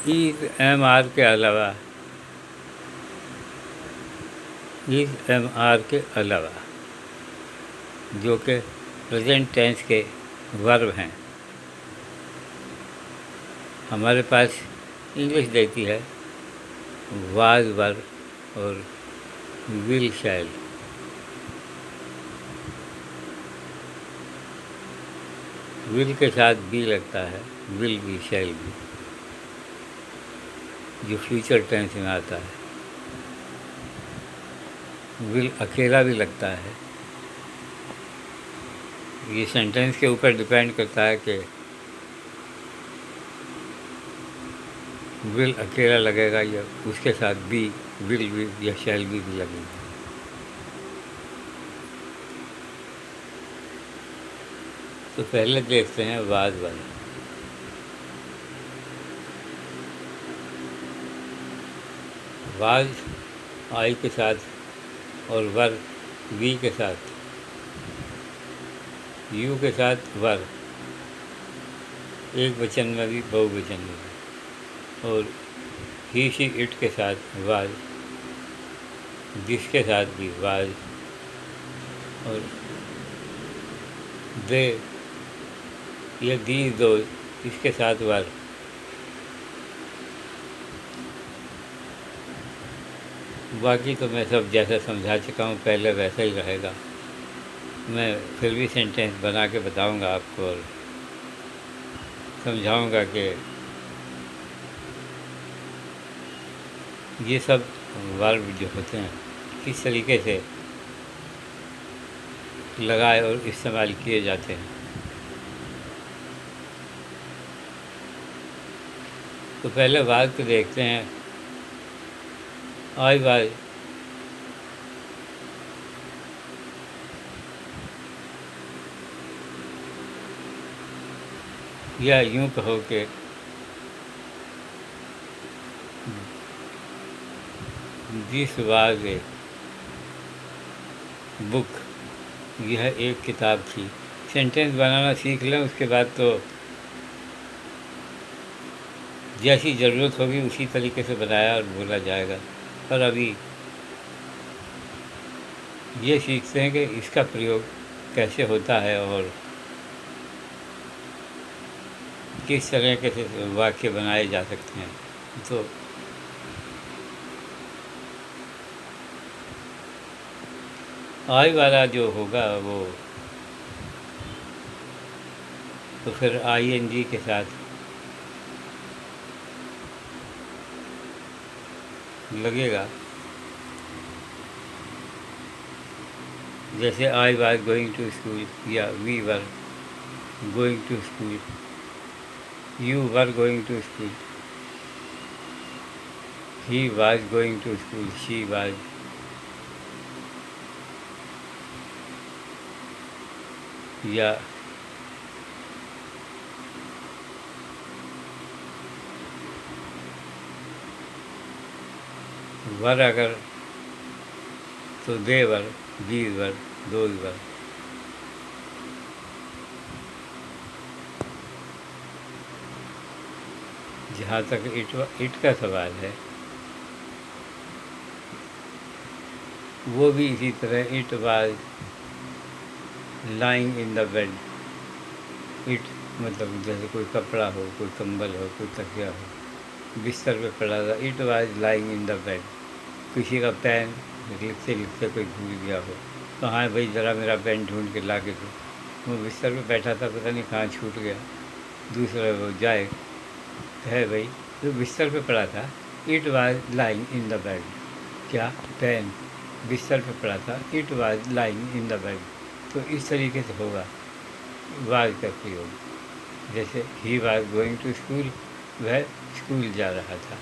Is M R के अलावा जो कि प्रेजेंट टेंस के वर्ब हैं, हमारे पास इंग्लिश देती है वाज वर्ब और विल शैल। विल के साथ बी लगता है, विल बी शैल बी, जो फ्यूचर टेंस में आता है। विल अकेला भी लगता है। ये सेंटेंस के ऊपर डिपेंड करता है कि विल अकेला लगेगा या उसके साथ बी, विल भी या शैल भी लगेगा। तो पहले देखते हैं वाज वर्ब। वाज आई के साथ और वर्ब वी के साथ, यू के साथ वर्ब, एक वचन में भी बहुवचन में भी, और ही शी इट के साथ वाज, जिसके साथ भी वाज, और दे या दीज दो इसके साथ वर्ब। बाकी तो मैं सब जैसा समझा चुका हूँ, पहले वैसा ही रहेगा। मैं फिर भी सेंटेंस बना के बताऊँगा आपको और समझाऊँगा कि ये सब वर्ब जो होते हैं किस तरीके से लगाए और इस्तेमाल किए जाते हैं। तो पहले वाज को देखते हैं। आई वाज, या यूँ कहो कि दिस वाज ए बुक, यह एक किताब थी। सेंटेंस बनाना सीख लें, उसके बाद तो जैसी ज़रूरत होगी उसी तरीके से बनाया और बोला जाएगा। पर अभी ये सीखते हैं कि इसका प्रयोग कैसे होता है और किस तरह के से वाक्य बनाए जा सकते हैं। तो आई वाला जो होगा वो तो फिर आई एन जी के साथ लगेगा। जैसे I was going to school या we were going to school, you were going to school, he was going to school, she was. या वर अगर तो दे वर, दीज वर, दोज वर। जहाँ तक इट का सवाल है वो भी इसी तरह, it was lying in the bed. It मतलब जैसे कोई कपड़ा हो, कोई कंबल हो, कोई तकिया हो, बिस्तर पे पड़ा था। It was lying in the bed. किसी का पेन लिखते लिखते कोई भूल गया हो तो हाँ भाई ज़रा मेरा पेन ढूंढ के ला के दो। वो बिस्तर पे बैठा था, पता नहीं कहाँ छूट गया। दूसरा वो जाए है भाई जो बिस्तर पे पड़ा था, it was lying in the bed. क्या पेन बिस्तर पे पड़ा था, it was lying in the bed. तो इस तरीके से होगा वाज का प्रयोग। जैसे ही वाज गोइंग टू स्कूल, वह स्कूल जा रहा था।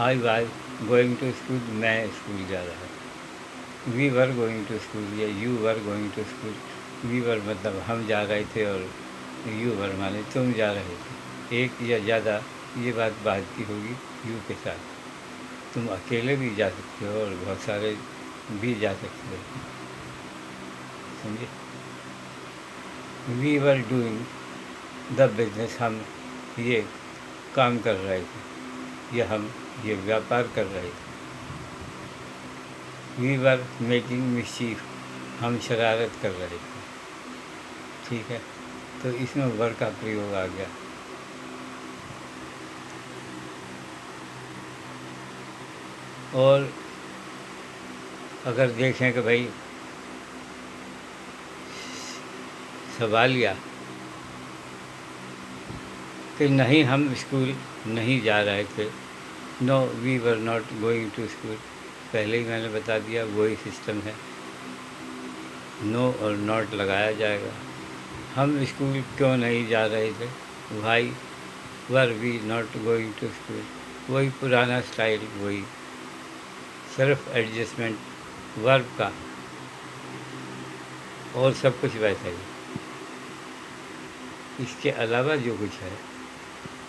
I was going to school, मैं स्कूल जा रहा था। We were going to school या you were going to school. We were मतलब हम जा रहे थे और यू वर माने तुम जा रहे थे। एक या ज़्यादा ये बात बाद की होगी यू के साथ। तुम अकेले भी जा सकते हो और बहुत सारे भी जा सकते हो, समझे। We were doing the business, हम ये काम कर रहे थे। या हम ये व्यापार कर रहे थे। वी वर मेकिंग मिस्चीफ, हम शरारत कर रहे थे। ठीक है, तो इसमें वर का प्रयोग आ गया। और अगर देखें कि भाई सवालिया कि नहीं हम स्कूल नहीं जा रहे थे, no we were not going to school, पहले ही मैंने बता दिया वही सिस्टम है, नो और नॉट लगाया जाएगा। हम स्कूल क्यों नहीं जा रहे थे, why were we not going to school, वही पुराना स्टाइल, वही सेल्फ एडजस्टमेंट वर्ब का, और सब कुछ वैसा ही। इसके अलावा जो कुछ है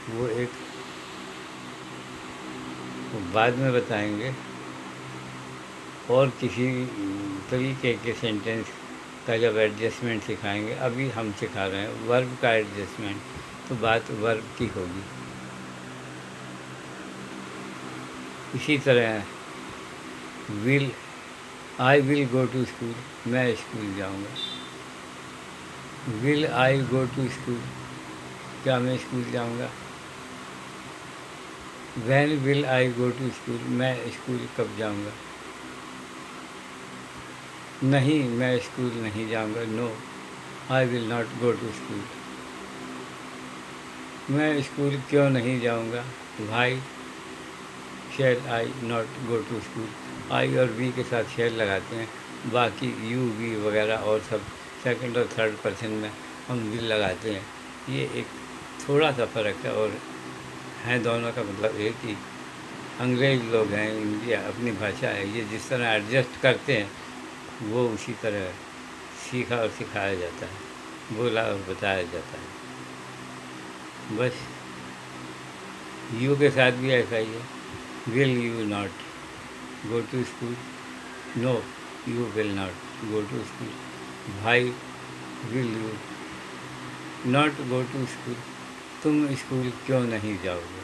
वो एक बाद में बताएंगे, और किसी तरीके के सेंटेंस का जब एडजस्टमेंट सिखाएंगे। अभी हम सिखा रहे हैं वर्ब का एडजस्टमेंट, तो बात वर्ब की होगी। इसी तरह I will go to school, मैं स्कूल जाऊंगा। Will I go to school, क्या मैं स्कूल जाऊंगा। When will I go to school, मैं स्कूल कब जाऊंगा। नहीं, मैं स्कूल नहीं जाऊंगा। No, I will not go to school. मैं स्कूल क्यों नहीं जाऊंगा। Why shall I not go to school, I और वी के साथ शैल लगाते हैं, बाकी यू वी वगैरह और सब सेकंड और थर्ड पर्सन में हम विल लगाते हैं। ये एक थोड़ा सा फ़र्क है, और हैं दोनों का मतलब एक ही। अंग्रेज़ लोग हैं, इंडिया अपनी भाषा है, ये जिस तरह एडजस्ट करते हैं वो उसी तरह सीखा और सिखाया जाता है, बोला और बताया जाता है। बस यू के साथ भी ऐसा ही है। Will you not go to school, no you will not go to school. भाई will you not go to school, तुम स्कूल क्यों नहीं जाओगे।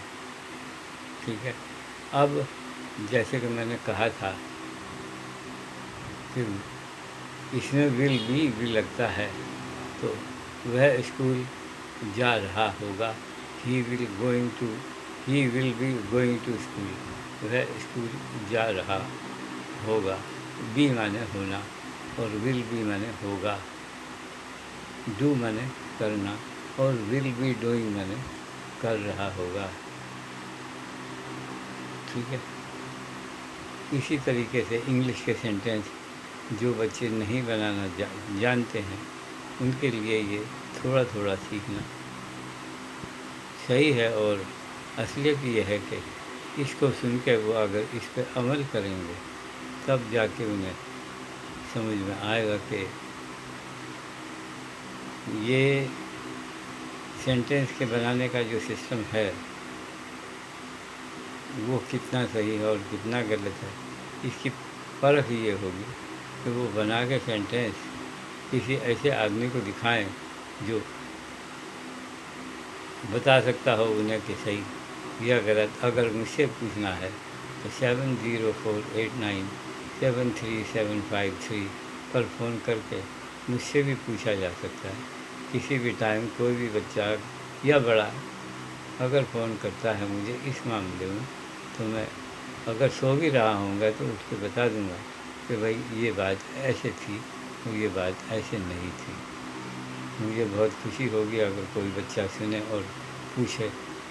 ठीक है, अब जैसे कि मैंने कहा था कि इसमें विल भी लगता है, तो वह स्कूल जा रहा होगा। He will be going to school, वह स्कूल जा रहा होगा। बी माने होना, और विल बी माने होगा। डू माने करना, और विल बी डूइंग माने कर रहा होगा। ठीक है, इसी तरीके से इंग्लिश के सेंटेंस जो बच्चे नहीं बनाना जानते हैं उनके लिए ये थोड़ा थोड़ा सीखना सही है। और असलियत ये है कि इसको सुन के वो अगर इस पर अमल करेंगे तब जाके उन्हें समझ में आएगा कि ये सेंटेंस के बनाने का जो सिस्टम है वो कितना सही है और कितना गलत है। इसकी परख ये होगी कि वो बना के सेंटेंस किसी ऐसे आदमी को दिखाएं जो बता सकता हो उन्हें कि सही या गलत। अगर मुझसे पूछना है तो 7048973753 पर फ़ोन करके मुझसे भी पूछा जा सकता है। किसी भी टाइम कोई भी बच्चा या बड़ा अगर फ़ोन करता है मुझे इस मामले में, तो मैं अगर सो भी रहा होऊंगा तो उठ के बता दूंगा कि भाई ये बात ऐसे थी और ये बात ऐसे नहीं थी। मुझे बहुत खुशी होगी अगर कोई बच्चा सुने और पूछे,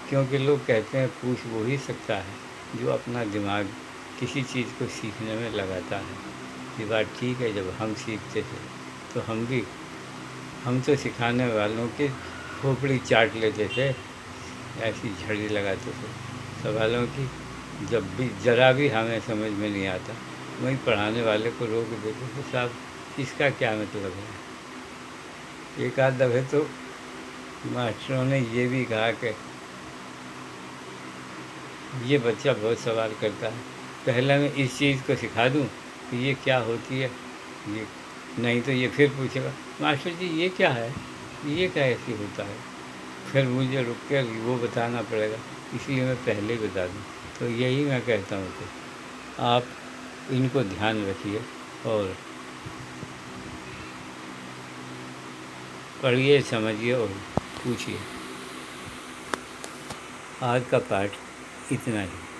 क्योंकि लोग कहते हैं पूछ वो ही सकता है जो अपना दिमाग किसी चीज़ को सीखने में लगाता है। ये बात ठीक है, जब हम सीखते थे तो हम तो सिखाने वालों की खोपड़ी चाट लेते थे, ऐसी झड़ी लगाते थे सवालों की। जब भी ज़रा भी हमें समझ में नहीं आता वहीं पढ़ाने वाले को रोक देते थे, साहब इसका क्या मतलब है। एक आध दफ़े तो मास्टरों ने ये भी कहा कि ये बच्चा बहुत सवाल करता है, पहले मैं इस चीज़ को सिखा दूं कि ये क्या होती है, ये नहीं तो ये फिर पूछेगा मास्टर जी ये क्या है, ये कैसे होता है। फिर मुझे रुक के वो बताना पड़ेगा, इसलिए मैं पहले ही बता दूँ। तो यही मैं कहता हूँ कि आप इनको ध्यान रखिए और पढ़िए, समझिए और पूछिए। आज का पाठ इतना ही।